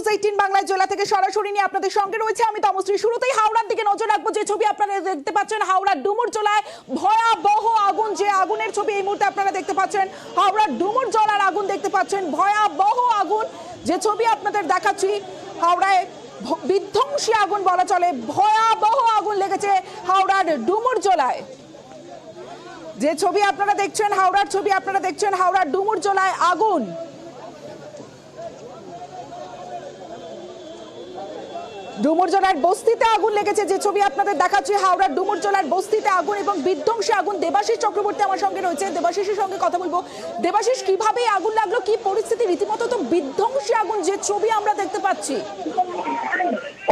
18 বাংলায় জেলা থেকে সরাসরি নিয়ে আপনাদের সঙ্গে রয়েছে আমি তমশ্রী। শুরুতেই হাওড়ার দিকে নজর রাখবো। যে ছবি আপনারা দেখতে পাচ্ছেন হাওড়ার ডুমুরজলায় ভয়াবহ আগুন, যে আগুনের ছবি এই মুহূর্তে আপনারা দেখতে পাচ্ছেন। হাওড়ার ডুমুরজলার আগুন দেখতে পাচ্ছেন, ভয়াবহ আগুন, যে ছবি আপনাদের দেখাচ্ছি। হাওড়ায় বিধ্বংসী আগুন বলা চলে, ভয়াবহ আগুন লেগেছে হাওড়ার ডুমুরজলায়। যে ছবি আপনারা দেখছেন, হাওড়ার ছবি আপনারা দেখছেন, হাওড়ার ডুমুরজলায় আগুন। ডুমুরজলার বস্তিতে আগুন লেগেছে, যে ছবি আপনাদের দেখাচ্ছি। হাওড়ার ডুমুরজলার বস্তিতে আগুন এবং বিধ্বংসী আগুন। দেবাশিস চক্রবর্তী আমার সঙ্গে রয়েছে, দেবাশিসের সঙ্গে কথা বলবো। দেবাশিস, কিভাবে আগুন লাগলো, কি পরিস্থিতি? রীতিমতো তো বিধ্বংসী আগুন, যে ছবি আমরা দেখতে পাচ্ছি।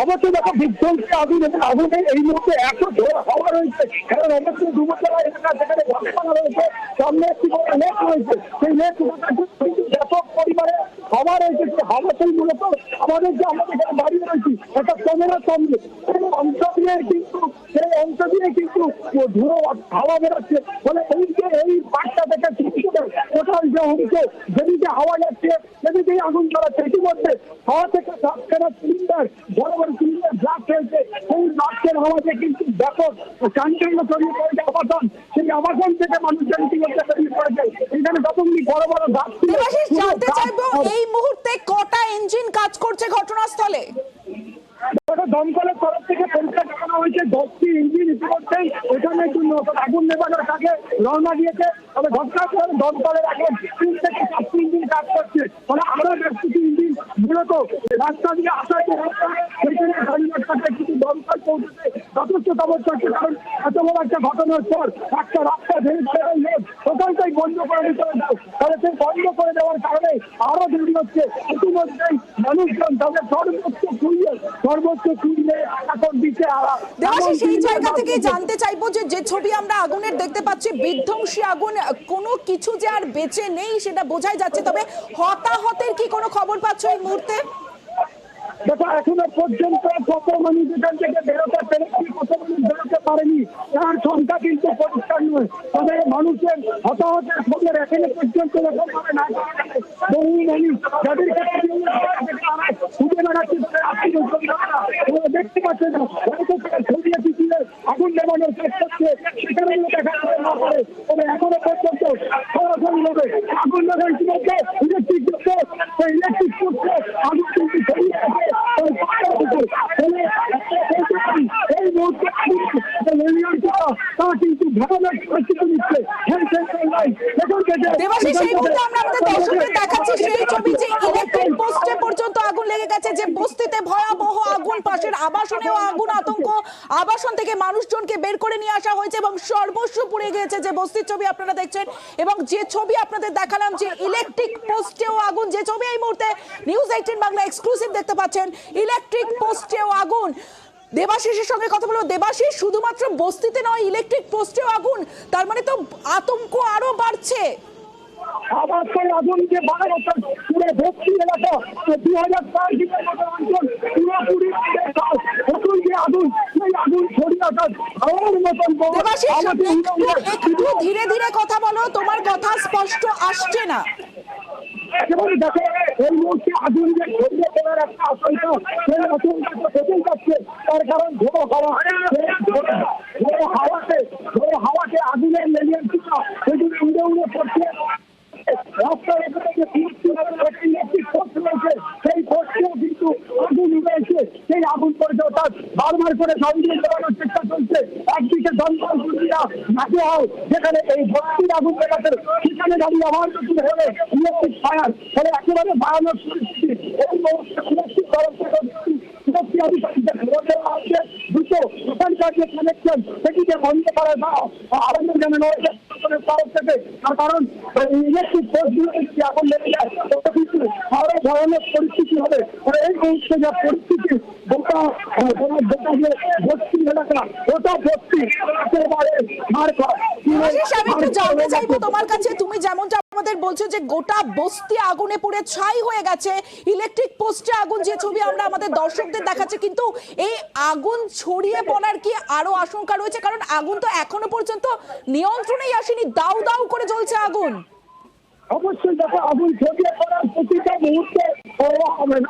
অবশ্যই দেখো, বিধ্বংসী আগুন এবং আগুনের এই মুহূর্তে এত জোর হাওয়া রয়েছে, কারণ অবশ্যই ডুমুরজলা এলাকা যেখানে ঘটনা রয়েছে, সামনে একটি বড় লেক রয়েছে, সেই লেক ব্যাপক পরিমাণে হাওয়া রয়েছে। সেই হাওয়াতেই মূলত আমাদের যে আমরা এখানে দাঁড়িয়ে রয়েছি একটা ক্যামেরার সঙ্গে সেই অংশ দিয়ে কিন্তু ধুলো হাওয়া বেরোচ্ছে। ফলে এই যে এই পাটটা থেকে টোটাল যে অংশ যেদিকে হাওয়া যাচ্ছে সেদিকেই আগুন ধরাচ্ছে। ইতিমধ্যে হাওয়া থেকে সাতখানা সিলিন্ডার, বড় বড় সিলিন্ডার ব্লাস্ট হয়েছে। সেই ব্লাস্টের হাওয়াতে কিন্তু ব্যাপক চাঞ্চল্য ছড়িয়ে পড়েছে আবাসন। সেই আবাসন থেকে মানুষজন ইতিমধ্যে ছড়িয়ে পড়েছে। এখানে যতগুলি বড় বড় গাছ ছিল। জানতে চাইবো এই মুহূর্তে কটা ইঞ্জিন কাজ করছে ঘটনাস্থলে? দমকলের তরফ থেকে পরীক্ষা করানো হয়েছে, 10টি ইঞ্জিন ইতিমধ্যেই এখানে আগুন নেবানোর কাজে রওনা দিয়েছে। তবে ঘটনার পরে দমকলের এখন 3 থেকে 4টি ইঞ্জিন কাজ করছে। ফলে আরো বেশ কিছু ইঞ্জিন মূলত রাস্তা দিয়ে আসার যে রাস্তা সেখানে দাঁড়িয়ে থাকে, কিন্তু দমকল পৌঁছতে যথেষ্ট খবর করছে। কারণ এত বড় একটা ঘটনার পর একটা রাস্তা ভেঙে টোটালটাই বন্ধ করে দিতে হবে। তাহলে সেই বন্ধ করে দেওয়ার কারণে আরো দেরি হচ্ছে। ইতিমধ্যেই মানুষজন তাদের সর্বোচ্চ খুঁজলে এখন দিচ্ছে। সেই জায়গা থেকে জানতে চাইবো যে ছবি আমরা আগুনের দেখতে পাচ্ছি, বিধ্বংসী আগুন, কোনো কিছু যে আর বেঁচে নেই সেটা বোঝাই যাচ্ছে। তবে হতাহতের কি কোনো খবর পাচ্ছ এই মুহূর্তে? দেখো, এখনো পর্যন্ত কত মানুষ এখান থেকে বেরোতে পেরেছি, কত মানুষ বেরোতে পারেনি তার সংখ্যা কিন্তু পরিষ্কার নয়। তবে মানুষের হতাহতের খবর এখনো পর্যন্ত এরকমভাবে না পাওয়া যায়। বহু মানুষ যাদেরকে খুঁজে বেড়াচ্ছে দেখতে পাচ্ছে না, ছড়িয়ে পিছিয়ে আগুন নেবানোর চেষ্টা করছে, সেখানে দেখা যাবে না পারে। তবে এখনো পর্যন্ত সরাসরি ভাবে আগুন লাগার ইতিমধ্যে ইলেকট্রিক করছে, আগুন কিন্তু ছড়িয়ে আছে। এই মুহূর্তে তা কিন্তু ভয়ানক পরিস্থিতি নিচ্ছে। সেই ছবি যে ইলেকট্রিক পোস্টে পর্যন্ত আগুন লেগে গেছে, যে বস্তিতে ভয়াবহ আগুন, পাশের আবাসনেও আগুন, আতঙ্ক। আবাসন থেকে মানুষজনকে বের করে নিয়ে আসা হয়েছে এবং সর্বস্ব পুড়ে গিয়েছে। যে বস্তির ছবি আপনারা দেখছেন এবং যে ছবি আপনাদের দেখালাম, যে ইলেকট্রিক পোস্টেও আগুন, যে ছবি এই মুহূর্তে নিউজ 18 বাংলা এক্সক্লুসিভ দেখতে পাচ্ছেন, ইলেকট্রিক পোস্টেও আগুন। দেবাশিসের সঙ্গে কথা বলবো। দেবাশিস, শুধুমাত্র বস্তিতে নয়, ইলেকট্রিক পোস্টেও আগুন, তার মানে তো আতঙ্ক আরো বাড়ছে। আবার সেই আগুন যে পুরো ভর্তি এলাকা 2000 মতো অঞ্চল পুরোপুরি নতুন যে আগুন, সেই আগুন ছড়িয়ে আসার আমার মতন। একটু ধীরে ধীরে কথা বলো, তোমার কথা স্পষ্ট আসছে না। এবং দেখো, এই মুহূর্তে আগুন যে ছড়িয়ে পড়ার একটা আশঙ্কা, সেই আশঙ্কাটা বেঁচে যাচ্ছে। তার কারণ ঝোড়ো হাওয়াতে আগুনের লেলিয়ান ছিল সেগুলো উড়ে উড়ে পড়ছে। রাস্তার সেই পোস্টেও কিন্তু আগুন উড়েছে। সেই আগুন পড়েছে, অর্থাৎ বারবার করে সঙ্গে দেওয়ানোর চেষ্টা চলছে। একদিকে দমকল কর্মীরা নাচে হয়, যেখানে এই ভর্তির আগুন দেখাতে সেখানে দাঁড়িয়ে আমার নতুন হলে ইলেকট্রিক ফায়ার। ফলে একেবারে ভয়ানক পরিস্থিতি। এই মুহূর্তে ইলেকট্রিক তরফ থেকে দুটো ওখানকার যে কানেকশন সেটিকে বন্ধ করা আরম্ভ জানানো হয়েছে তরফ থেকে। তার কারণ ইলেকট্রিক পোস্টগুলো যদি আগুন লেগে যায় কিন্তু আরো ভয়ানক পরিস্থিতি হবে। এই মুহূর্তে যা পরিস্থিতি, গোটা যে বস্তি এলাকা, ওটা বস্তি একেবারে আমি একটু জানতে চাইবো তোমার কাছে, তুমি যেমনটা আমাদের বলছো যে গোটা বস্তি আগুনে পুড়ে ছাই হয়ে গেছে, ইলেকট্রিক পোস্টে আগুন, যে ছবি আমরা আমাদের দর্শকদের দেখাচ্ছি, কিন্তু এই আগুন ছড়িয়ে পড়ার কি আরো আশঙ্কা রয়েছে? কারণ আগুন তো এখনো পর্যন্ত নিয়ন্ত্রণেই আসেনি, দাউ দাউ করে জ্বলছে আগুন। অবশ্যই দেখো আগুন ছড়িয়ে পড়ার প্রতিটা মুহূর্তে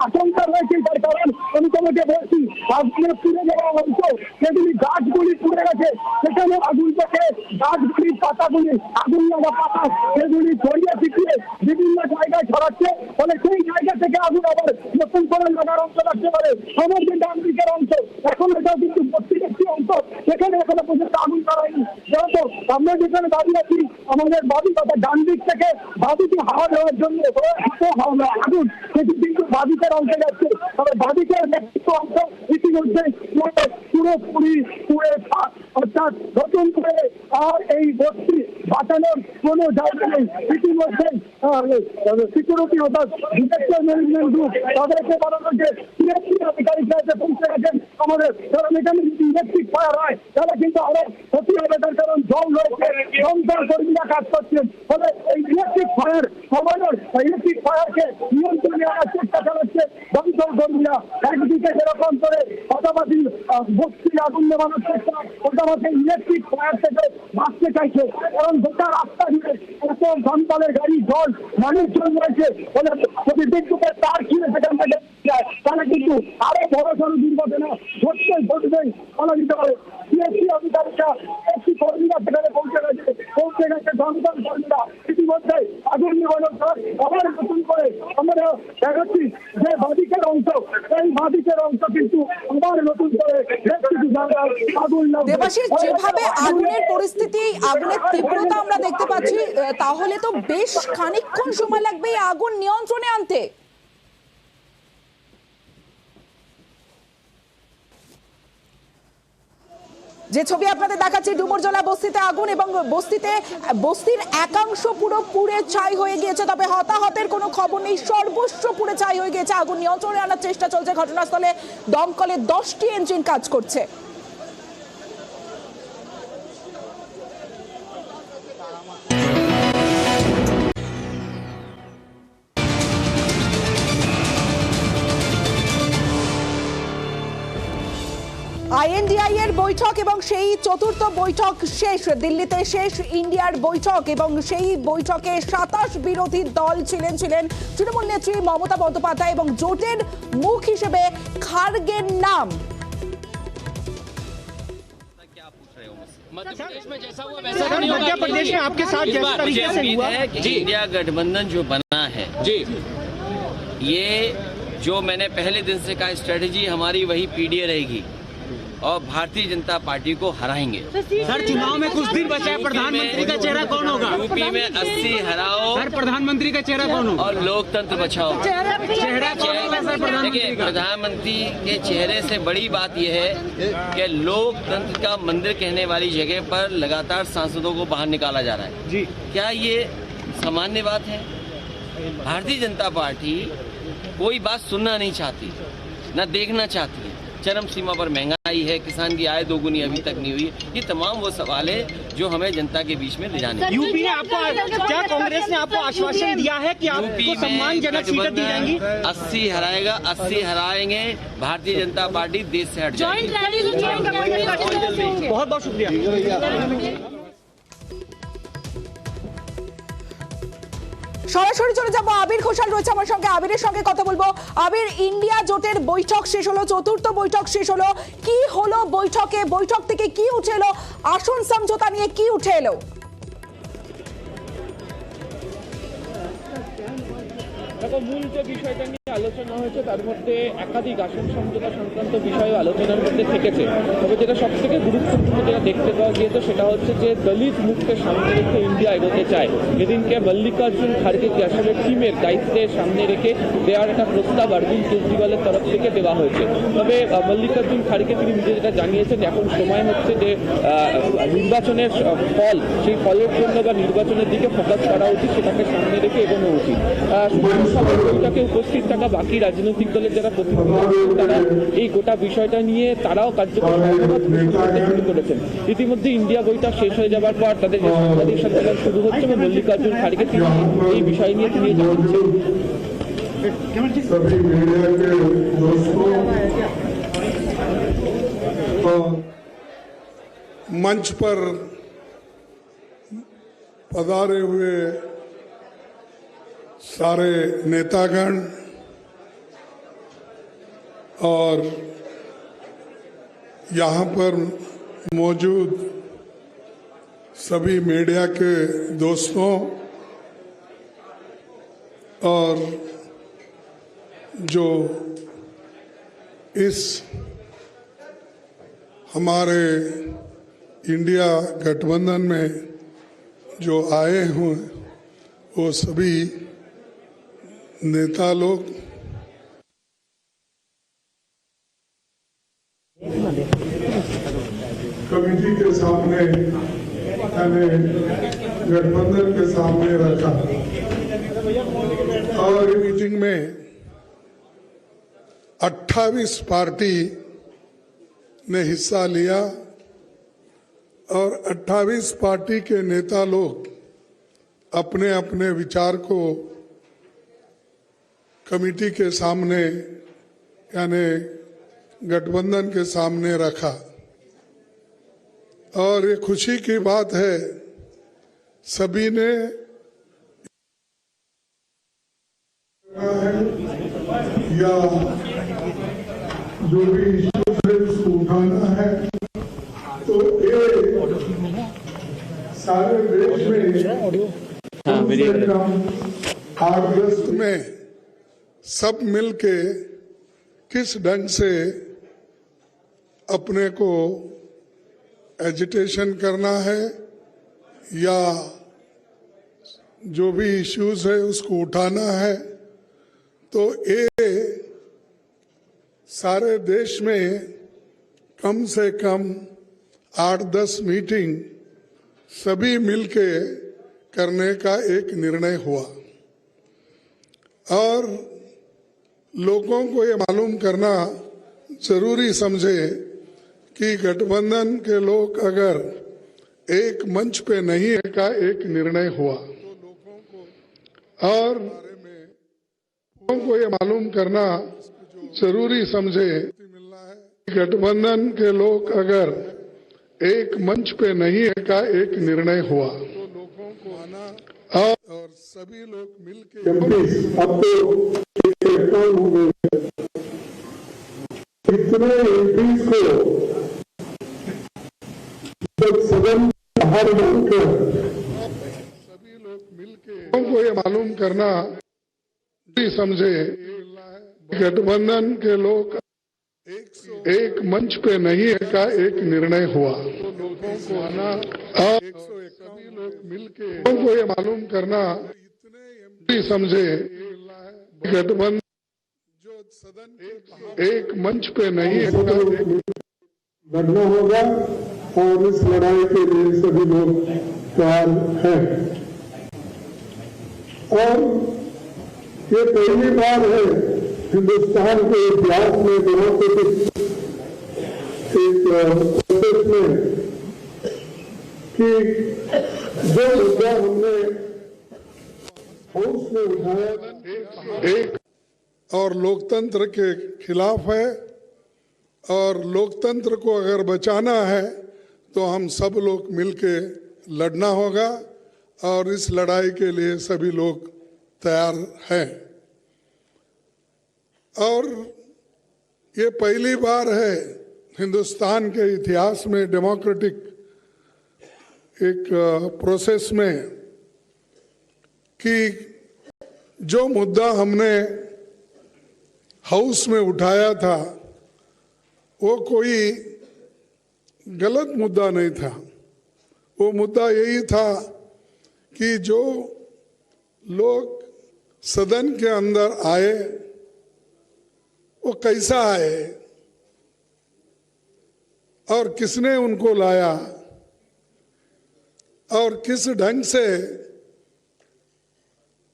আশঙ্কা রয়েছে। তার কারণ আমি তোমাকে বলছি, আগুনে পুড়ে যাওয়া অংশ সেগুলি গাছগুলি পুড়ে গেছে, সেখানে আগুন থেকে গাছগুলির পাতাগুলি আগুন লাগা পাতা সেগুলি ছড়িয়ে ছিটিয়ে বিভিন্ন জায়গায় ছড়াচ্ছে। ফলে সেই জায়গা থেকে আগুন আবার নতুন করে লাগার অংশ রাখতে পারে। আমার যে ডান দিকের অংশ এখন এটা কিন্তু বস্তির একটি অংশ, সেখানে এখনো পর্যন্ত আগুন ধরায়নি। যেহেতু আমরা যেখানে দাঁড়িয়ে আছি আমাদের বাড়ি কথা ডান দিক থেকে বাদিকে হাওয়া দেওয়ার জন্য আগুন সেটি কিন্তু বাদিকের অংশে যাচ্ছে। তবে বাদিকের নেতৃত্ব অংশ ইতিমধ্যে পুরোপুরি পুড়ে অর্থাৎ নতুন করে আর এই বস্তি বাঁচানোর কোনো জায়গা নেই। ইতিমধ্যে সিকিউরিটি অর্থাৎ ডিজাস্টার ম্যানেজমেন্ট গ্রুপ তাদেরকে বলানো যে ইলেকট্রিক আধিকারিকরা এসে পৌঁছে গেছেন আমাদের, কারণ এখানে যদি ইলেকট্রিক ফায়ার হয় তাহলে কিন্তু আরো ক্ষতি হবে। তার কারণ জল রয়েছে, দমকল কর্মীরা কাজ করছেন। ফলে এই ইলেকট্রিক ফায়ার কমানোর ইলেকট্রিক ফায়ারকে নিয়ন্ত্রণে আনার চেষ্টা চালাচ্ছে দমকল কর্মীরা। একদিকে যেরকম করে পাশাপাশি বস্তি আগুন নেওয়ানোর চেষ্টা, পাশাপাশি ইলেকট্রিক ফায়ার থেকে বাঁচতে চাইছে। কারণ গোটা রাস্তা জুড়ে এত দমকলের গাড়ি জল মানুষজন রয়েছে। ফলে যদি বিদ্যুতের তার ছিঁড়ে সেখান থেকে যায় তাহলে কিন্তু আরো বড় সড় দুর্ঘটনা ঘটবেই বলা যেতে পারে। সিএসসি অধিকারীরা সিএসসি কর্মীরা সেখানে পৌঁছে গেছে দমকল কর্মীরা ইতিমধ্যে আগুন নিবানোর পর আবার নতুন করে আমরা দেখাচ্ছি যে বাদিকের অংশ, এই বাদিকের অংশ কিন্তু আবার নতুন করে আগুন দেবাশিস, যেভাবে আগুনের পরিস্থিতি, আগুনের তীব্রতা আমরা দেখতে পাচ্ছি, তাহলে তো বেশ খানিকক্ষণ সময় লাগবে এই আগুন নিয়ন্ত্রণে আনতে। যে ছবি আপনাদের দেখাচ্ছি ডুমুরজলা বস্তিতে আগুন, এবং বস্তির একাংশ পুরো পুড়ে ছাই হয়ে গিয়েছে। তবে হতাহতের কোনো খবর নেই, সর্বস্ব পুড়ে ছাই হয়ে গিয়েছে। আগুন নিয়ন্ত্রণে আনার চেষ্টা চলছে। ঘটনাস্থলে দমকলের 10টি ইঞ্জিন কাজ করছে। আইএনডিআই এর বৈঠক এবং সেই চতুর্থ বৈঠক শেষ, দিল্লিতে শেষ ইন্ডিয়ার বৈঠক, এবং সেই বৈঠকে 27 বিরোধী দল ছিলেন তৃণমূল নেত্রী মমতা বন্দ্যোপাধ্যায় এবং জোটের মুখ হিসেবে খার্গের নাম। मध्य प्रदेश में जैसा हुआ वैसा नहीं होगा। मध्य प्रदेश में आपके साथ जिस तरीके से हुआ है कि इंडिया गठबंधन जो बना है जी, ये जो मैंने पहले दिन से कहा स्ट्रेटेजी हमारी वही पीडीए रहेगी और भारतीय जनता पार्टी को हराएंगे। सर चुनाव में कुछ दिन बचा है, प्रधानमंत्री का चेहरा कौन होगा? यूपी में 80 हराओ सर, प्रधानमंत्री का चेहरा कौन होगा? और लोकतंत्र बचाओ। चेहरा कौन होगा सर प्रधानमंत्री देखिए, का? प्रधानमंत्री के चेहरे से बड़ी बात यह है कि लोकतंत्र का मंदिर कहने वाली जगह पर लगातार सांसदों को बाहर निकाला जा रहा है जी। क्या ये सामान्य बात है? भारतीय जनता पार्टी कोई बात सुनना नहीं चाहती, न देखना चाहती है। चरम सीमा पर महंगाई है, किसान की आय दोगुनी अभी तक नहीं हुई। ये तमाम वो सवाल है जो हमें जनता के बीच में ले जाने हैं। यूपी ने आपको, क्या कांग्रेस ने आपको आश्वासन दिया है कि आपको सम्मानजनक सीटें दी जाएंगी? 80 हराएगा, 80 हराएंगे। भारतीय जनता पार्टी देश से हट जाएगी। बहुत बहुत शुक्रिया। সরাসরি চলে যাবো, আবির ঘোষাল রয়েছে আমার সঙ্গে, আবিরের সঙ্গে কথা বলবো। আবির, ইন্ডিয়া জোটের বৈঠক শেষ হলো, চতুর্থ বৈঠক শেষ হলো, কি হলো বৈঠকে? বৈঠক থেকে কি উঠে এলো? আসন সমঝোতা নিয়ে কি উঠে এলো? দেখো, মূল যে বিষয়টা নিয়ে আলোচনা হয়েছে তার মধ্যে একাধিক আসন সমঝোতা সংক্রান্ত বিষয় আলোচনার মধ্যে থেকেছে। তবে যেটা সব থেকে গুরুত্বপূর্ণ যেটা দেখতে পাওয়া গিয়েছে সেটা হচ্ছে যে দলিত মুখকে সামনে রেখে ইন্ডিয়া এগোতে চায়। যেদিনকে মল্লিকার্জুন খাড়গেকে আসলে টিমের দায়িত্বে সামনে রেখে দেওয়ার একটা প্রস্তাব অরবিন্দ কেজরিওয়ালের তরফ থেকে দেওয়া হয়েছে। তবে মল্লিকার্জুন খাড়গে তিনি নিজে যেটা জানিয়েছেন, এখন সময় হচ্ছে যে নির্বাচনের ফল, সেই ফলের জন্য বা নির্বাচনের দিকে ফোকাস করা উচিত, সেটাকে সামনে রেখে এগোনো উচিত। বৈঠকে উপস্থিত থাকা বাকি রাজনৈতিক দলের যারা প্রতিনিধি তারা এই গোটা বিষয়টা নিয়ে তারাও কার্যকর করতে শুরু করেছেন। ইতিমধ্যে ইন্ডিয়া বৈঠক শেষ হয়ে যাবার পর তাদের যে সাংবাদিক সম্মেলন শুরু হচ্ছে এবং মল্লিকার্জুন খাড়গে তিনি এই বিষয় নিয়ে তিনি জানাচ্ছেন। सभी मीडिया के दोस्तों, मंच पर पधारे हुए सारे नेतागण और यहाँ पर मौजूद सभी मीडिया के दोस्तों और जो इस हमारे इंडिया गठबंधन में जो आए हुए वो सभी नेता लोग, कमेटी के सामने यानी गठबंधन के सामने रखा और मीटिंग में 28 पार्टी ने हिस्सा लिया और 28 पार्टी के नेता लोग अपने अपने विचार को कमेटी के सामने यानी गठबंधन के सामने रखा। और ये खुशी की बात है, सभी ने या जो भी इश्यूज है उसको उठाना है, तो ये सारे देश में कम से कम 8-10 में सब मिलके किस ढंग से अपने को एजिटेशन करना है या जो भी इश्यूज है उसको उठाना है, तो ये सारे देश में कम से कम 8-10 मीटिंग सभी मिलके करने का एक निर्णय हुआ। और लोगों को ये मालूम करना जरूरी समझे कि गठबंधन के लोग अगर एक मंच पे नहीं है का एक निर्णय हुआ, और लोगों को ये मालूम करना जरूरी समझे गठबंधन के लोग अगर एक मंच पे नहीं है का एक निर्णय हुआ, और सभी लोग मिलके अब तो इतने एमपीज को सदन बाहर डालकर सभी लोग मिलके को ये मालूम करना समझे गठबंधन के लोग एक मंच पे नहीं है का एक निर्णय हुआ, और सभी लोग मिलके को ये मालूम करना समझे गठबंधन जो सदन एक मंच पे नहीं है लड़ना होगा, और इस लड़ाई के लिए सभी लोग तैयार हैं। और ये पहली बार है हिंदुस्तान के इतिहास में डेमोक्रेटिक एक प्रोसेस में कि जो मुद्दा हमने हाउस में उठाया एक और लोकतंत्र के खिलाफ है, और लोकतंत्र को अगर बचाना है तो हम सब लोग मिलके लड़ना होगा, और इस लड़ाई के लिए सभी लोग तैयार हैं। और ये पहली बार है हिंदुस्तान के इतिहास में डेमोक्रेटिक एक प्रोसेस में कि जो मुद्दा हमने हाउस में उठाया था वो कोई गलत मुद्दा नहीं था। वो मुद्दा यही था कि जो लोग सदन के अंदर आए वो कैसा आए और किसने उनको लाया और किस ढंग से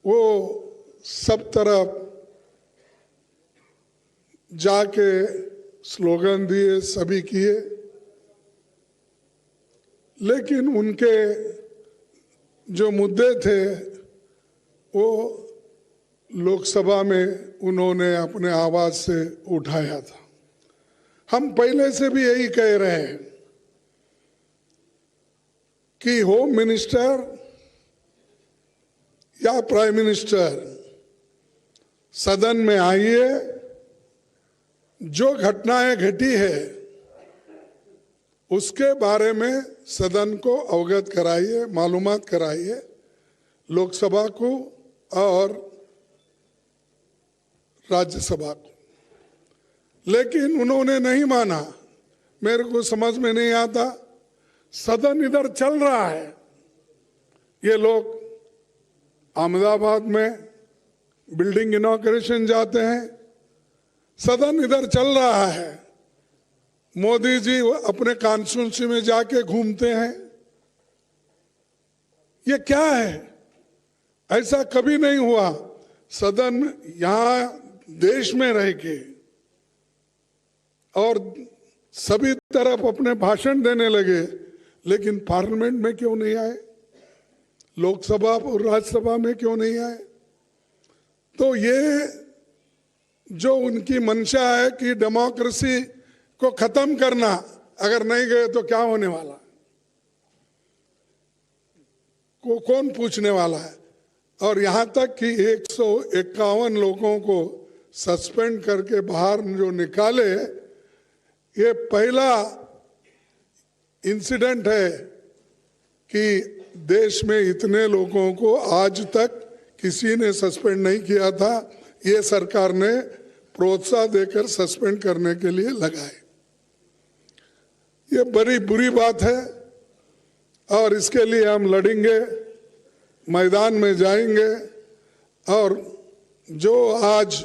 वो सब तरफ जाके स्लोगन दिए, सभी किए, लेकिन उनके जो मुद्दे थे वो लोकसभा में उन्होंने अपने आवाज से उठाया था। हम पहले से भी यही कह रहे हैं कि होम मिनिस्टर या प्राइम मिनिस्टर सदन में आइए, जो घटनाएं घटी है उसके बारे में सदन को अवगत कराइए, मालूमात कराइए, लोकसभा को और राज्यसभा को। लेकिन उन्होंने नहीं माना। मेरे को समझ में नहीं आता, सदन इधर चल रहा है, ये लोग अहमदाबाद में बिल्डिंग इनॉग्रेशन जाते हैं, सदन इधर चल रहा है, मोदी जी अपने कॉन्स्टिट्यूंसी में जाके घूमते हैं। ये क्या है? ऐसा कभी नहीं हुआ। सदन यहां देश में रह के और सभी तरफ अपने भाषण देने लगे, लेकिन पार्लियामेंट में क्यों नहीं आए? लोकसभा और राज्यसभा में क्यों नहीं आए? तो ये जो उनकी मंशा है कि डेमोक्रेसी को खत्म करना, अगर नहीं गए तो क्या होने वाला को कौन पूछने वाला है? और यहां तक कि 151 लोगों को सस्पेंड करके बाहर जो निकाले, ये पहला इंसिडेंट है कि देश में इतने लोगों को आज तक किसी ने सस्पेंड नहीं किया था। ये सरकार ने प्रोत्साहन देकर सस्पेंड करने के लिए लगाए। ये बड़ी बुरी बात है और इसके लिए हम लड़ेंगे, मैदान में जाएंगे। और जो आज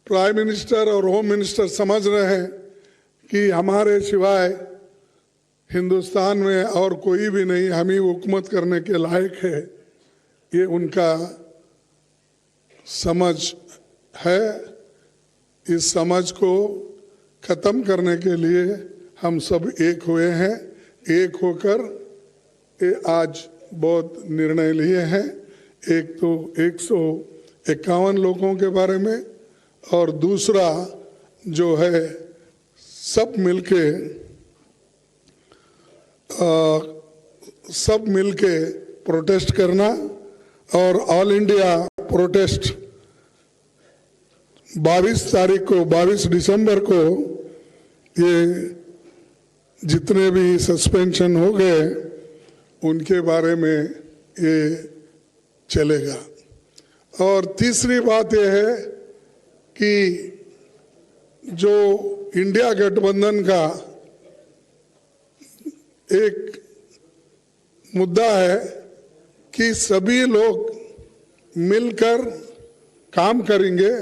प्राइम मिनिस्टर और होम मिनिस्टर समझ रहे हैं कि हमारे सिवाय हिंदुस्तान में और कोई भी नहीं, हम ही हुकूमत करने के लायक है, ये उनका समझ है। इस समझ को खत्म करने के लिए हम सब एक हुए हैं। एक होकर ये आज बहुत निर्णय लिए हैं। एक तो 151 लोगों के बारे में, और दूसरा जो है सब मिलके प्रोटेस्ट करना। और ऑल इंडिया प्रोटेस्ट 22 दिसंबर को ये जितने भी सस्पेंशन हो गए उनके बारे में ये चलेगा। और तीसरी बात यह है कि जो इंडिया गठबंधन का एक मुद्दा है कि सभी लोग मिलकर काम करेंगे,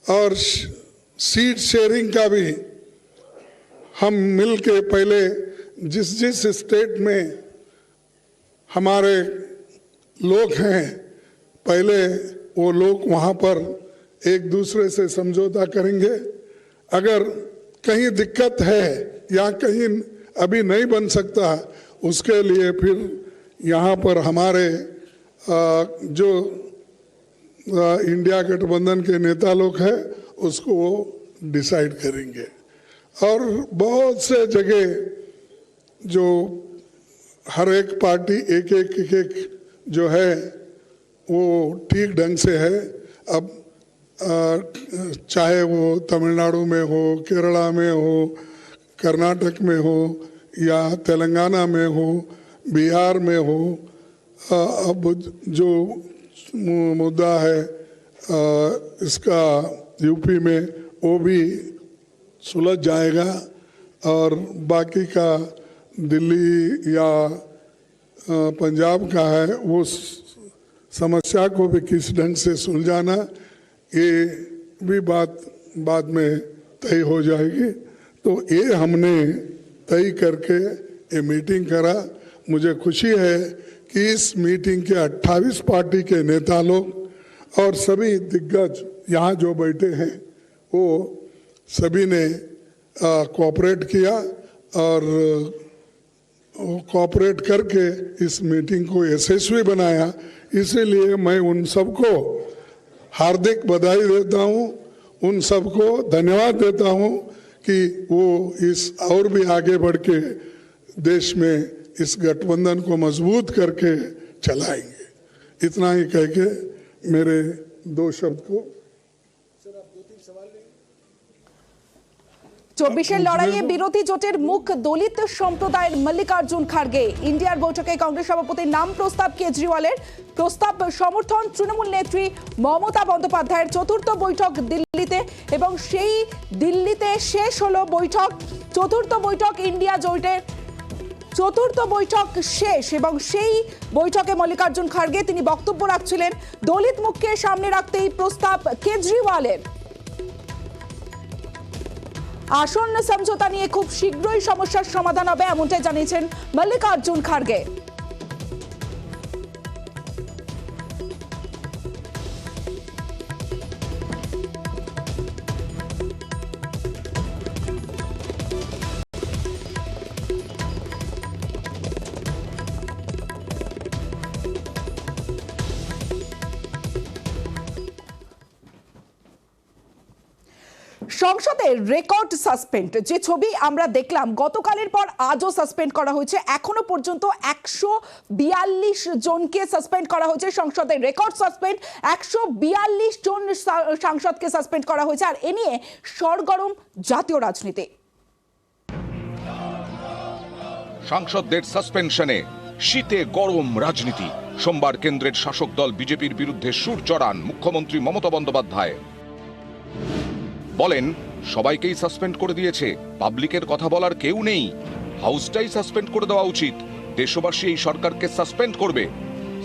और सीट शेयरिंग का भी हम मिलके पहले जिस स्टेट में हमारे लोग हैं, पहले वो लोग वहाँ पर एक दूसरे से समझौता करेंगे। अगर कहीं दिक्कत है या कहीं अभी नहीं बन सकता, उसके लिए फिर यहाँ पर हमारे जो इंडिया गठबंधन के नेता लोग हैं उसको वो डिसाइड करेंगे। और बहुत से जगह जो हर एक पार्टी एक जो है वो ठीक ढंग से है। अब चाहे वो तमिलनाडु में हो, केरला में हो, कर्नाटक में हो या तेलंगाना में हो, बिहार में हो, अब जो मुद्दा है इसका यूपी में, वो भी सुलझ जाएगा। और बाकी का दिल्ली या पंजाब का है, वो समस्या को भी किस ढंग से सुलझाना, ये भी बात बाद में तय हो जाएगी। तो ये हमने तय करके ये मीटिंग करा। मुझे खुशी है कि इस मीटिंग के 28 पार्टी के नेता लोग और सभी दिग्गज यहाँ जो बैठे हैं वो सभी ने कोऑपरेट किया, और कोऑपरेट करके इस मीटिंग को यशस्वी बनाया। इसीलिए मैं उन सबको हार्दिक बधाई देता हूँ, उन सबको धन्यवाद देता हूँ कि वो इस और भी आगे बढ़ के देश में इस गठबंधन को मजबूत करके चलाएंगे। इतना ही कह के मेरे 2 शब्द को 24-এর লড়াইয়ে বিরোধী জোটের মুখ দলিত সম্প্রদায়ের মল্লিকার্জুন খাড়গে ইন্ডিয়ার বৈঠকে কংগ্রেস সভাপতির নাম প্রস্তাব কেজরিওয়ালের প্রস্তাব সমর্থন তৃণমূল নেত্রী মমতা বন্দ্যোপাধ্যায়ের চতুর্থ বৈঠক দিল্লিতে এবং সেই দিল্লিতে শেষ হলো বৈঠক চতুর্থ বৈঠক ইন্ডিয়া জোটের চতুর্থ বৈঠক শেষ এবং সেই বৈঠকে মল্লিকার্জুন খাড়গে তিনি বক্তব্য রাখছিলেন দলিত মুখকে সামনে রাখতেই প্রস্তাব কেজরিওয়ালের আসন্ন সমঝোতা নিয়ে খুব শীঘ্রই সমস্যার সমাধান হবে এমনটাই জানিয়েছেন মল্লিকার্জুন খাড়গে সংসদের রেকর্ড সাসপেন্ড যে ছবি আমরা দেখলাম গতকালের পর আজও সাসপেন্ড করা হয়েছে এখনো পর্যন্ত 142 জনকে সাসপেন্ড করা হয়েছে সংসদের রেকর্ড সাসপেন্ড 142 জন সাংসদকে সাসপেন্ড করা হয়েছে আর এ নিয়ে সরগরম জাতীয় রাজনীতি সাংসদদের সাসপেনশনে শীতে গরম রাজনীতি সোমবার কেন্দ্রের শাসক দল বিজেপির বিরুদ্ধে সুর চড়ান মুখ্যমন্ত্রী মমতা বন্দ্যোপাধ্যায় বলেন সবাইকেই সাসপেন্ড করে দিয়েছে পাবলিকের কথা বলার কেউ নেই হাউসটাই সাসপেন্ড করে দেওয়া উচিত দেশবাসী এই সরকারকে সাসপেন্ড করবে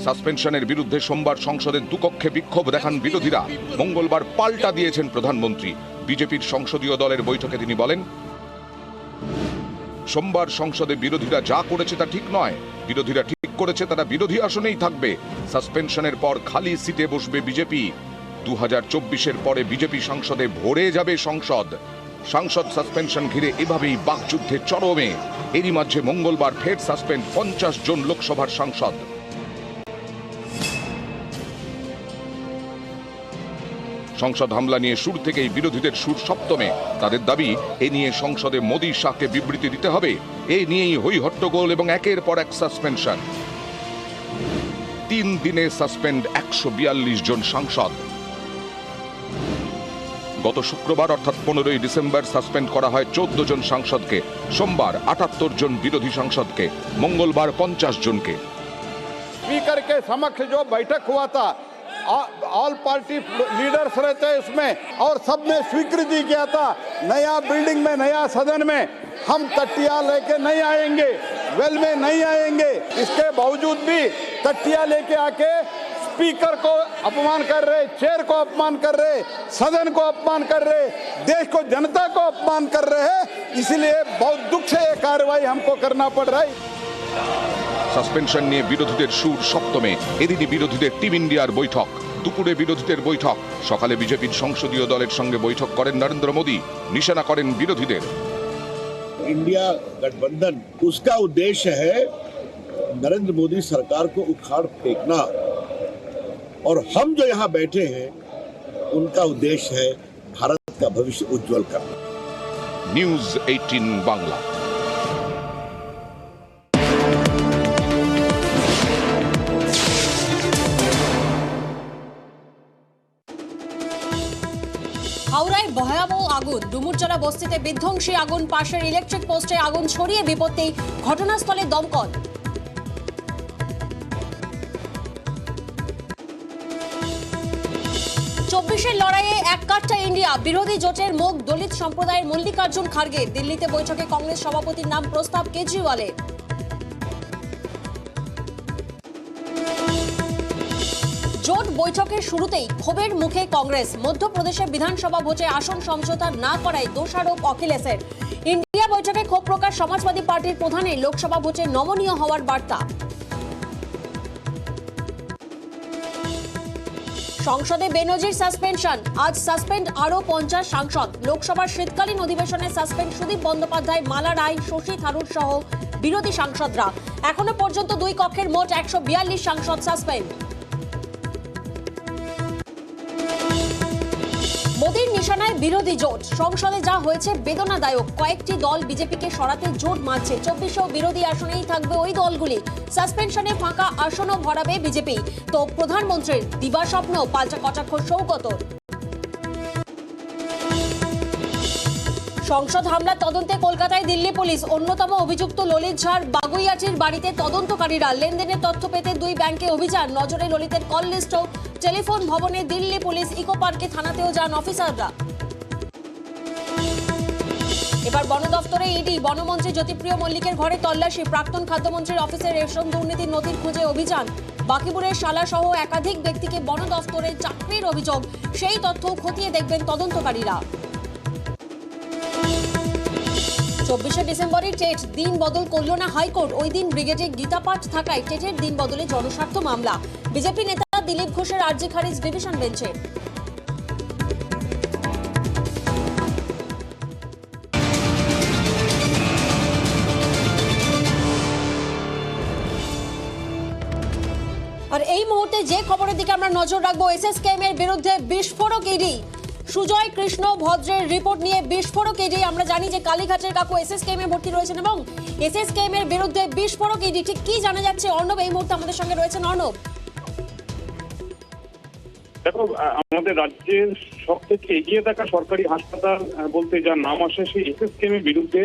সাসপেনশনের বিরুদ্ধে সোমবার সংসদের দুকক্ষে বিক্ষোভ দেখান বিরোধীরা মঙ্গলবার পাল্টা দিয়েছেন প্রধানমন্ত্রী বিজেপির সংসদীয় দলের বৈঠকে তিনি বলেন সোমবার সংসদে বিরোধীরা যা করেছে তা ঠিক নয় বিরোধীরা ঠিক করেছে তারা বিরোধী আসনেই থাকবে সাসপেনশনের পর খালি সিটে বসবে বিজেপি 2024-এর পরে বিজেপি সংসদে ভরে যাবে সংসদ সাসপেনশন ঘিরে এভাবেই বাকযুদ্ধে চরমে এরই মাঝে মঙ্গলবার ফের সাসপেন্ড 50 জন লোকসভার সাংসদ সংসদ হামলা নিয়ে শুরু থেকেই বিরোধীদের সুর সপ্তমে তাদের দাবি এ নিয়ে সংসদে মোদী শাহকে বিবৃতি দিতে হবে এ নিয়েই হই হট্টগোল এবং একের পর এক সাসপেনশন 3 দিনে সাসপেন্ড 142 জন সাংসদ গত শুক্রবার অর্থাৎ 15 ডিসেম্বর সাসপেন্ড করা হয় 14 জন সাংসদকে সোমবার 78 জন বিরোধী সাংসদকে মঙ্গলবার 50 জনকে स्पीकर के समक्ष जो बैठक हुआ था ऑल पार्टी लीडर्स रहते हैं इसमें और सबने स्वीकृति किया था नया बिल्डिंग में नया सदन में हम तटिया लेके नहीं आएंगे वेल में नहीं आएंगे इसके बावजूद भी तटिया लेके आके स्पीकर को अपमान कर रहे चेयर को अपमान कर रहे सदन को अपमान कर रहे देश को जनता को अपमान कर रहे हैं इसलिए बहुत दुख से ये कार्रवाई हमको करना पड़ रहा है সাসপেনশন নিয়ে বিরোধীদের সুর সপ্তমে এদিনই বিরোধীদের টিম ইন্ডিয়ার বৈঠক দুপুরে বিরোধীদের বৈঠক সকালে বিজেপির সংসদীয় দলের সঙ্গে বৈঠক করেন নরেন্দ্র মোদী নিশানা করেন বিরোধীদের इंडिया गठबंधन उसका उद्देश्य है नरेंद्र मोदी सरकार को उखाड़ फेंकना और हम जो यहाँ बैठे हैं उनका उद्देश्य है भारत का भविष्य उज्जवल करना নিউজ 18 বাংলা হাওড়ায় ভয়াবহ আগুন ডুমুরজলা বস্তিতে বিধ্বংসী আগুন পাশের ইলেকট্রিক পোস্টে আগুন ছড়িয়ে বিপত্তি ঘটনাস্থলে দমকল 24-এর লড়াইয়ে এক কাট্টা ইন্ডিয়া বিরোধী জোটের মুখ দলিত সম্প্রদায়ের মল্লিকার্জুন খাড়গে দিল্লিতে বৈঠকে কংগ্রেস সভাপতির নাম প্রস্তাব কেজরিওয়ালের জোট বৈঠকের শুরুতেই ক্ষোভের মুখে কংগ্রেস মধ্যপ্রদেশের বিধানসভা ভোটে আসন সমঝোতা না করায় দোষারোপ অখিলেশের ইন্ডিয়া বৈঠকে ক্ষোভ প্রকাশ সমাজবাদী পার্টির প্রধানের লোকসভা ভোটে নমনীয় হওয়ার বার্তা সংসদে বেনজির সাসপেনশন আজ সাসপেন্ড আরো 50 সাংসদ লোকসভার শীতকালীন অধিবেশনে সাসপেন্ড সুদীপ বন্দ্যোপাধ্যায় মালা রায় শশী থারুর সহ বিরোধী সাংসদরা এখনো পর্যন্ত দুই কক্ষের মোট 142 সাংসদ সাসপেন্ড মোদির নিশানায় বিরোধী জোট। সংসদে যা হয়েছে বেদনাদায়ক। কয়েকটি দল বিজেপিকে সরাতে জোট মারছে। 2400 বিরোধী আসনেই থাকবে ওই দলগুলি। সাসপেনশনে ফাঁকা আসনও ভরাবে বিজেপি। তো প্রধানমন্ত্রীর দিবাস্বপ্ন পাল্টা কটাক্ষ সৌগতর। সংসদ হামলার তদন্তে কলকাতায় দিল্লি পুলিশ। অন্যতম অভিযুক্ত ললিত ঝাড় বাগুইয়াটির বাড়িতে তদন্তকারীরা। লেনদেনের তথ্য পেতে 2 ব্যাংকে অভিযান। নজরে ললিতের কল লিস্ট, টেলিফোন ভবনে দিল্লি পুলিশ। ইকো পার্কে থানাতেও যান অফিসাররা। এবার বন দফতরে ইডি। বনমন্ত্রী জ্যোতিপ্রিয় মল্লিকের ঘরে তল্লাশি। প্রাক্তন খাদ্যমন্ত্রীর অফিসে রেশন দুর্নীতির নথির খুঁজে অভিযান। বাকিপুরের শালা সহ একাধিক ব্যক্তিকে বন দফতরে চাকরির অভিযোগ। সেই তথ্য খতিয়ে দেখবেন তদন্তকারীরা। 24শে ডিসেম্বরের টেট দিন বদল করল না হাইকোর্ট। ওই দিন ব্রিগেডে গীতাপাঠ থাকায় টেটের দিন বদলে জনস্বার্থ মামলা। বিজেপি নেতা দিলীপ ঘোষের আর্জি খারিজ ডিভিশন বেঞ্চে। আর এই মুহূর্তে যে খবরের দিকে আমরা নজর রাখবো, এসএসকেএম এর বিরুদ্ধে বিস্ফোরক ইডি। সুজয় কৃষ্ণ ভদ্রের রিপোর্ট নিয়ে বিস্ফোরক ইডি। আমরা জানি যে কালীঘাটের কাকু এসএসকেএম এ ভর্তি রয়েছেন এবং এসএসকেএম এর বিরুদ্ধে বিস্ফোরক ইডি। ঠিক কি জানা যাচ্ছে অর্ণব এই মুহূর্তে আমাদের সঙ্গে রয়েছেন। অর্ণব, দেখো, আমাদের রাজ্যের সব থেকে এগিয়ে থাকা সরকারি হাসপাতাল বলতে যার নাম আসে সেই এসএসকেএম এর বিরুদ্ধে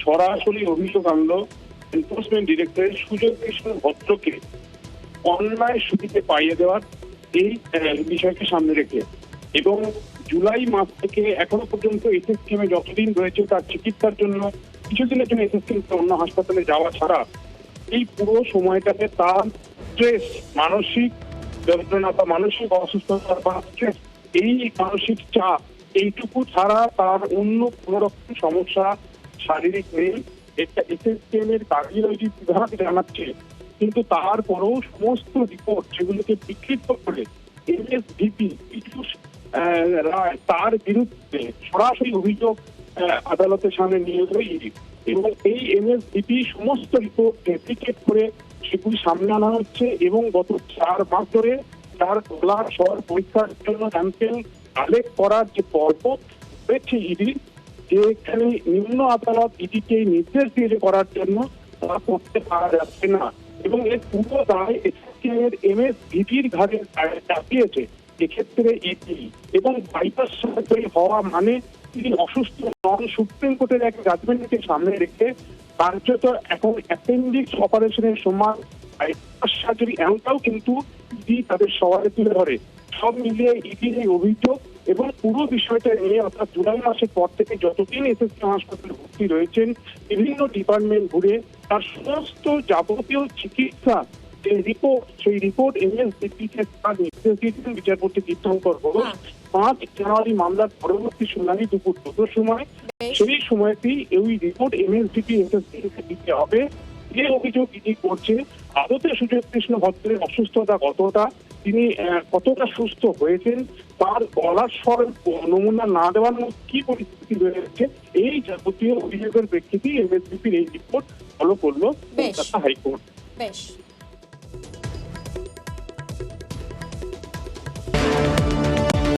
সরাসরি অভিযোগ আনলো এনফোর্সমেন্ট ডিরেক্টরেট সুজয় কৃষ্ণ ভদ্রকে অন্যায় সুবিধে পাইয়ে দেওয়ার এই বিষয়কে সামনে রেখে। এবং জুলাই মাস থেকে এখনো পর্যন্ত এসএসকেএম এ যতদিন রয়েছে তার চিকিৎসার জন্য কিছুদিনের জন্য এসএসকেএম অন্য হাসপাতালে যাওয়া ছাড়া এই পুরো সময়টাতে তার স্ট্রেস, মানসিক যন্ত্রণা বা মানসিক অসুস্থতা বা স্ট্রেস, এই মানসিক চাপ এইটুকু ছাড়া তার অন্য কোনো রকম সমস্যা শারীরিক নেই। এটা এসএসকেএম এর কার্ডিওলজি বিভাগ জানাচ্ছে। কিন্তু তারপরেও সমস্ত রিপোর্ট যেগুলোকে বিকৃত করে এমএসভিপি রায় তার বিরুদ্ধে সরাসরি অভিযোগ আদালতের সামনে নিয়ে এলো ইডি। এবং এই এমএসভিপি সমস্ত রিপোর্ট ডেপ্লিকেট করে সেগুলি সামনে আনা হচ্ছে এবং গত 4 মাস ধরে তার গলার স্বর পরীক্ষার জন্য স্যাম্পেল কালেক্ট করার যে পর্ব রয়েছে ইডি, যেখানে নিম্ন আদালত ইডিকে নির্দেশ দিয়েছে করার জন্য, তা করতে পারা যাচ্ছে না। এবং এর পুরো দায় এসএসকেএম এর এমএসভিপির ঘাড়ে চাপিয়েছে এক্ষেত্রে ইডি। এবং বাইপাস সার্জারি হওয়া মানে তিনি অসুস্থ নন, সুপ্রিম কোর্টের এক জাজমেন্টকে সামনে রেখে কার্যত এখন অ্যাপেন্ডিক্স অপারেশনের সময় বাইপাস সার্জারি এমনটাও কিন্তু ইডি তাদের সওয়ালে তুলে ধরে। সব মিলিয়ে ইডির এই অভিযোগ এবং পুরো বিষয়টা নিয়ে অর্থাৎ জুলাই মাসের পর থেকে যতদিন এসএসকেএম হাসপাতালে ভর্তি রয়েছেন বিভিন্ন ডিপার্টমেন্ট ঘুরে তার সমস্ত যাবতীয় চিকিৎসা যে রিপোর্ট, সেই রিপোর্ট এমএসভিপিকে তার নির্দেশ দিয়েছিলেন বিচারপতি তীর্থঙ্কর ঘোষ। 5 জানুয়ারি মামলার পরবর্তী শুনানি দুপুর 2টার সময়। সেই সময়তেই ওই রিপোর্ট এমএসভিপি এসএসকেএমকে দিতে হবে। যে অভিযোগ ইডি করছে, আদতে সুজয় কৃষ্ণ ভদ্রের অসুস্থতা কতটা, তিনি কতটা সুস্থ হয়েছেন, তার গলার স্বর নমুনা না দেওয়ার মধ্যে কি পরিস্থিতি রয়েছে, এই যাবতীয় অভিযোগের প্রেক্ষিতেই এমএসভিপির এই রিপোর্ট ফলো করলো কলকাতা হাইকোর্ট। বেশ।